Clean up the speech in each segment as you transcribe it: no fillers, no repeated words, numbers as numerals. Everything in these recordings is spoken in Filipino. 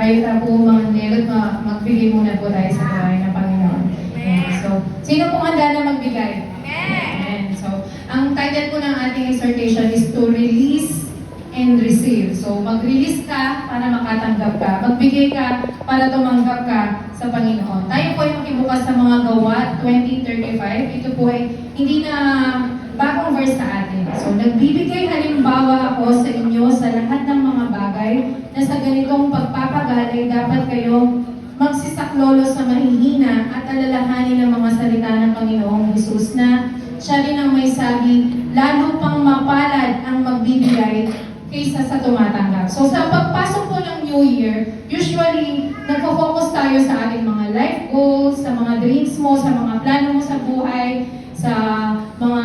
Tayo na po mga nilot, magbigay muna po tayo sa buhay ng Panginoon. So, sino pong handa na magbigay? Amen. So, ang title po ng ating exhortation is to release and receive. So, mag-release ka para makatanggap ka. Magbigay ka para tumanggap ka sa Panginoon. Tayo po ay makibukas sa mga Gawa 20:35. Ito po ay hindi na bagong verse sa atin. So, nagbibigay halimbawa ako sa inyo sa lahat ng mga bagay na sa ganitong pagpapagalay dapat kayo magsisaklolo sa mahihina at alalahanin ng mga salita ng Panginoong Hesus na siya rin ang may sabi, lalo pang mapalad ang magbibigay kaysa sa tumatanggap. So sa pagpasok po ng New Year, usually nagpo-focus tayo sa ating mga life goals, sa mga dreams mo, sa mga plano mo sa buhay, sa mga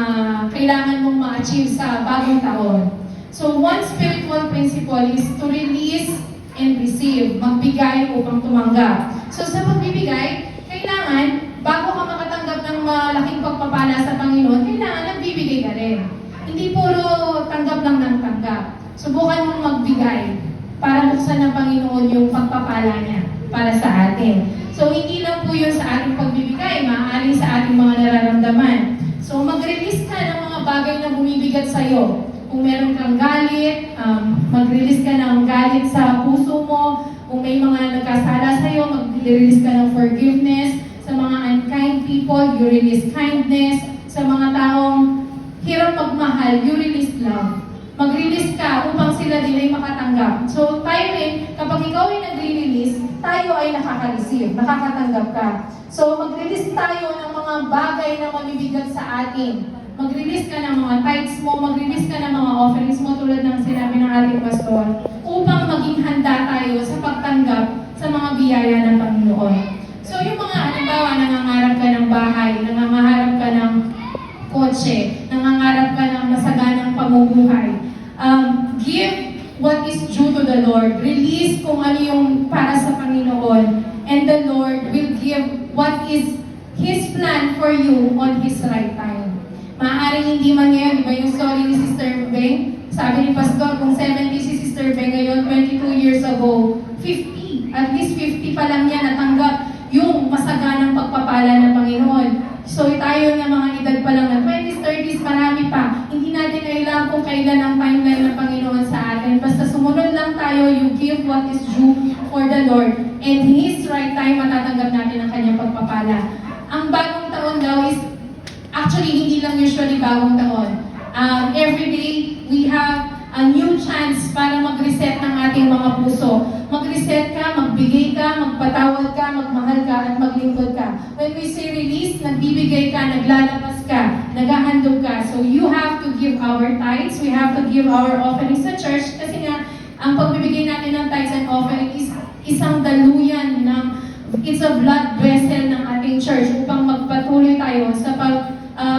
kailangan mong ma-achieve sa bagong taon. So one spiritual principle is to release and receive, magbigay upang tumanggap. So sa pagbibigay, kailangan, bago ka makatanggap ng malaking pagpapala sa Panginoon, kailangan nagbibigay ka rin. Hindi puro tanggap lang ng tanggap. Subukan mong magbigay para buksan ng Panginoon yung pagpapala niya para sa atin. So hindi lang po yun sa ating pagbibigay, maaaring sa ating mga nararamdaman. So mag-release ka ng mga bagay na bumibigat sa'yo. Kung meron kang galit, mag-release ka ng galit sa puso mo. Kung may mga nagkasala sa'yo, mag-release ka ng forgiveness. Sa mga unkind people, you release kindness. Sa mga taong hirap magmahal, you release love. Mag-release ka upang sila din ay makatanggap. So tayo rin, kapag ikaw ay nag-release, tayo ay nakaka-receive, nakakatanggap ka. So mag-release tayo ng mga bagay na mabibigat sa atin. Mag-release ka ng mga tithes mo, mag-release ka ng mga offerings mo tulad ng sinabi ng ating pastor upang maging handa tayo sa pagtanggap sa mga biyaya ng Panginoon. So yung mga halimbawa, nangangarap ka ng bahay, nangangarap ka ng kotse, nangangarap ka ng masaganang pamumuhay. Give what is due to the Lord. Release kung ano yung para sa Panginoon. And the Lord will give what is His plan for you on His right time. Maaaring hindi man ngayon, di ba yung story ni Sister Beng? Sabi ni Pastor, kung 70 si Sister Beng ngayon, 22 years ago, 50. At least 50 pa lang niya natanggap yung masaganang pagpapala ng Panginoon. So tayo nga mga edad pa lang na 20s, 30s, marami pa. Hindi natin kailangan kung kailan ang timeline ng Panginoon sa atin. Basta sumunod lang tayo, you give what is due for the Lord. And His right time, matatanggap natin ang kanyang pagpapala. Ang bagong taon daw is, actually hindi lang usually bagong taon. Every day, we have a new chance para mag-reset ng ating mga puso. Mag-reset ka, magbigay ka, magpatawad ka, magmahal ka, at maglingkod ka. When we say release, nagbibigay ka, naglalabas ka, naghahandog ka. So you have to give our tithes, we have to give our offerings sa church kasi nga, ang pagbibigay natin ng tithes and offering is isang daluyan ng, it's a blood vessel ng ating church upang magpatuloy tayo sa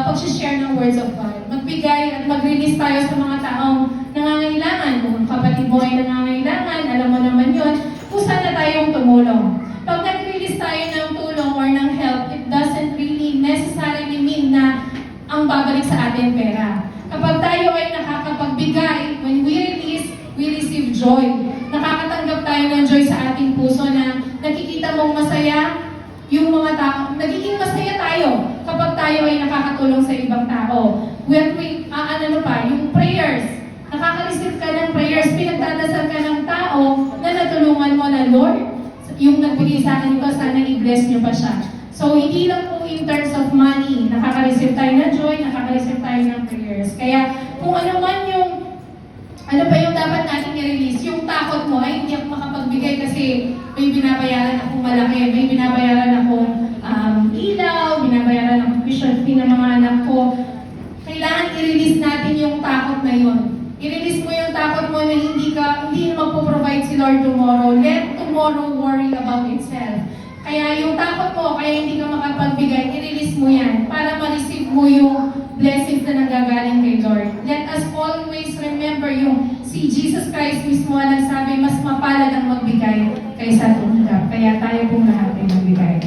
pag-share ng words of God. Magbigay at mag-release tayo sa mga taong nangangailangan. Kung ang kapatid mo ay nangangailangan, alam mo naman yun, kusa na tayong tumulong. Pag nag-release tayo ng tulong or ng help, it doesn't really necessarily mean na ang babalik sa atin pera. Kapag tayo ay nakakapagbigay, when we release, we receive joy. Nakakatanggap tayo ng joy sa ating puso na nakikita mong masaya yung mga tao. Nagiging masaya tayo kapag tayo ay nakakatulong sa ibang tao. When we, yung prayers, nakaka-receive ka ng prayers, pinagdadasal ka ng tao na natulungan mo na, Lord, yung nagbigay sa akin ito, sana i-bless niyo pa siya. So, hindi lang po in terms of money, nakaka-receive tayo ng joy, nakaka-receive tayo ng prayers. Kaya, kung ano man yung, ano pa yung dapat natin i-release, yung takot mo, ay hindi ako makapagbigay kasi may binabayaran akong malaki, may binabayaran akong ilaw, binabayaran akong tuition fee ng mga anak ko. Kailangan i-release natin yung takot na yun. I-release mo yung takot mo na hindi magpo-provide si Lord tomorrow. Let tomorrow worry about itself. Kaya yung takot mo, kaya hindi ka makapagbigay, i-release mo yan para ma-receive mo yung blessings na nanggagaling kay Lord. Let us always remember yung si Jesus Christ mismo ang nagsabi, mas mapalad ang magbigay kaysa tumanggap. Kaya tayo pong lahat ay magbigay.